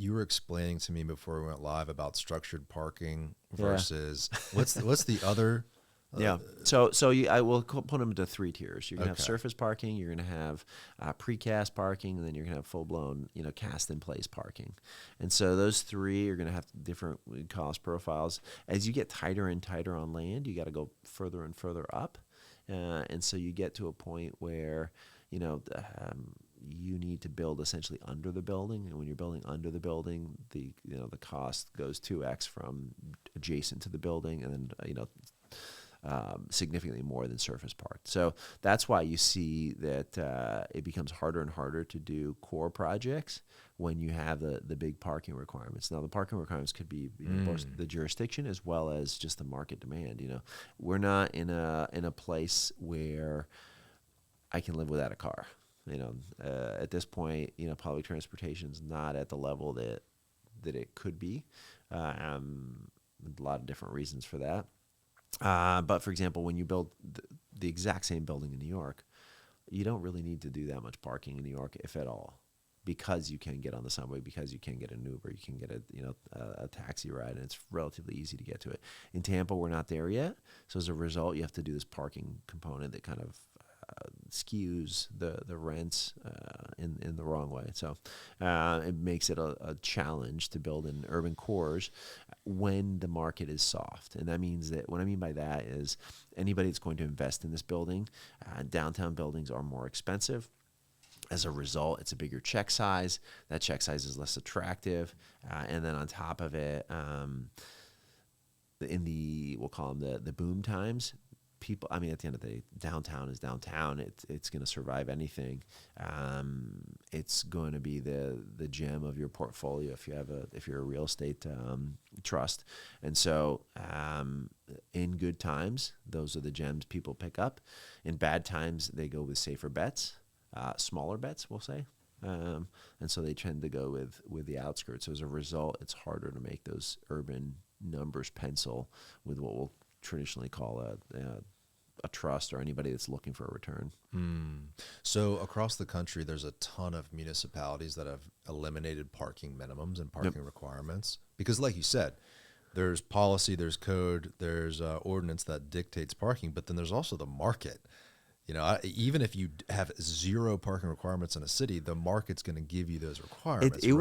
you were explaining to me before we went live about structured parking versus what's the other? Yeah. I will put them into 3 tiers. You're going to have surface parking, you're going to have precast parking, and then you're going to have full-blown, cast-in-place parking. And so those 3 are going to have different cost profiles. As you get tighter and tighter on land, you got to go further and further up. And so you get to a point where, you need to build essentially under the building, and when you're building under the building, the cost goes 2x from adjacent to the building, and then significantly more than surface parked. So that's why you see that it becomes harder and harder to do core projects when you have the big parking requirements. Now, the parking requirements could be both the jurisdiction as well as just the market demand. We're not in a place where I can live without a car. At this point, public transportation is not at the level that it could be. A lot of different reasons for that. But for example, when you build the exact same building in New York, you don't really need to do that much parking in New York, if at all, because you can get on the subway, because you can get an Uber, you can get a taxi ride, and it's relatively easy to get to it. In Tampa, we're not there yet, so as a result, you have to do this parking component that kind of skews the rents in the wrong way. So it makes it a challenge to build in urban cores when the market is soft. And that means that what I mean by that is anybody that's going to invest in this building, downtown buildings are more expensive. As a result, it's a bigger check size. That check size is less attractive. And then on top of it, we'll call them the boom times, people, at the end of the day, downtown is downtown. It's going to survive anything. It's going to be the gem of your portfolio if you're a real estate trust. And so, in good times, those are the gems people pick up. In bad times, they go with safer bets, smaller bets, we'll say. And so they tend to go with the outskirts. So as a result, it's harder to make those urban numbers pencil with what we'll traditionally call a trust or anybody that's looking for a return. So across the country, there's a ton of municipalities that have eliminated parking minimums and parking requirements because, like you said, there's policy, there's code, there's ordinance that dictates parking, but then there's also the market. Even if you have 0 parking requirements in a city, the market's going to give you those requirements. You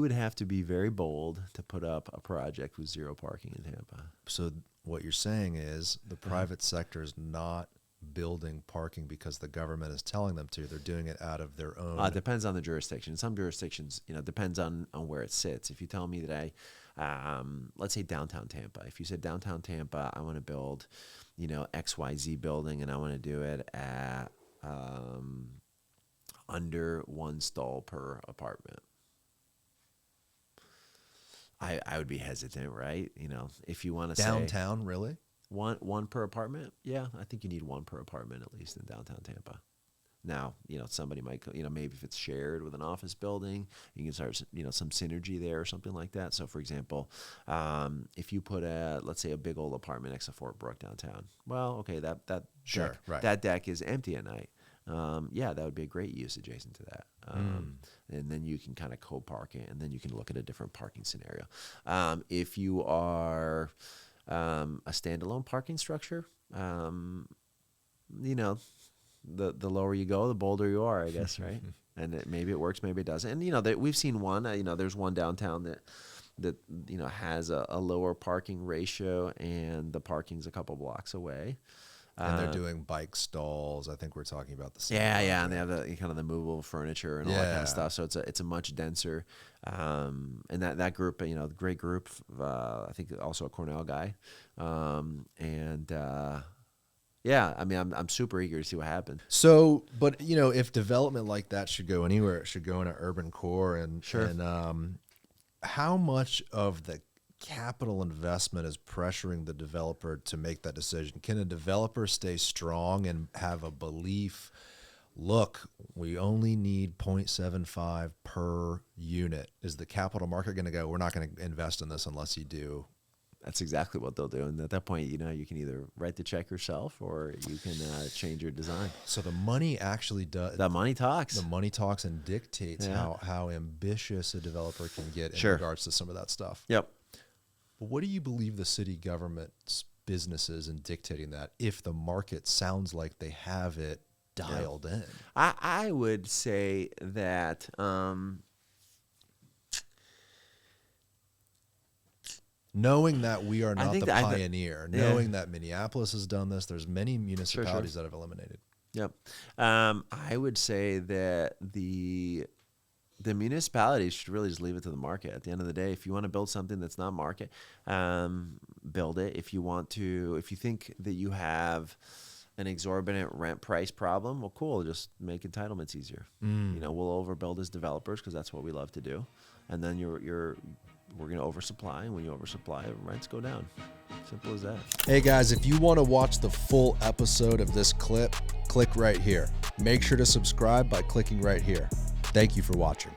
would have to be very bold to put up a project with 0 parking in Tampa. So what you're saying is the private sector is not building parking because the government is telling them to. They're doing it out of their own. It depends on the jurisdiction. In some jurisdictions, depends on where it sits. If you tell me that let's say downtown Tampa. If you said downtown Tampa, I want to build, XYZ building, and I want to do it at under 1 stall per apartment. I would be hesitant, right? If you want to say downtown, really? One per apartment? Yeah, I think you need 1 per apartment at least in downtown Tampa. Now, somebody might, maybe if it's shared with an office building, you can start, some synergy there or something like that. So, for example, if you put let's say a big old apartment next to Fort Brooke downtown, well, okay, that deck is empty at night. That would be a great use adjacent to that. And then you can kind of co-park it, and then you can look at a different parking scenario. If you are a standalone parking structure, the lower you go, the bolder you are, I guess, right? And maybe it works, maybe it doesn't. And we've seen one. There's one downtown that has a lower parking ratio, and the parking's a couple blocks away. And they're doing bike stalls. I think we're talking about the same. Yeah, and they have the kind of the movable furniture and all that kind of stuff. So it's a much denser, and that group, great group. I think also a Cornell guy, I'm super eager to see what happens. So, but if development like that should go anywhere, it should go in an urban core. And sure. And how much of the capital investment is pressuring the developer to make that decision? Can a developer stay strong and have a belief, look, we only need 0.75 per unit? Is the capital market going to go, we're not going to invest in this unless you do That's exactly what they'll do. And at that point, you can either write the check yourself or you can change your design. So the money actually does. The money talks. The money talks and dictates how ambitious a developer can get in regards to some of that stuff. Yep. But what do you believe the city government's business is in dictating that if the market sounds like they have it dialed in? I would say that knowing that we are not the pioneer, knowing that Minneapolis has done this, there's many municipalities that have eliminated. Yep. I would say that the municipalities should really just leave it to the market. At the end of the day, if you want to build something that's not market, build it. If you think that you have an exorbitant rent price problem, well, cool, just make entitlements easier. We'll overbuild as developers because that's what we love to do. And then we're going to oversupply, and when you oversupply, rents go down. Simple as that. Hey guys, if you want to watch the full episode of this clip, click right here. Make sure to subscribe by clicking right here. Thank you for watching.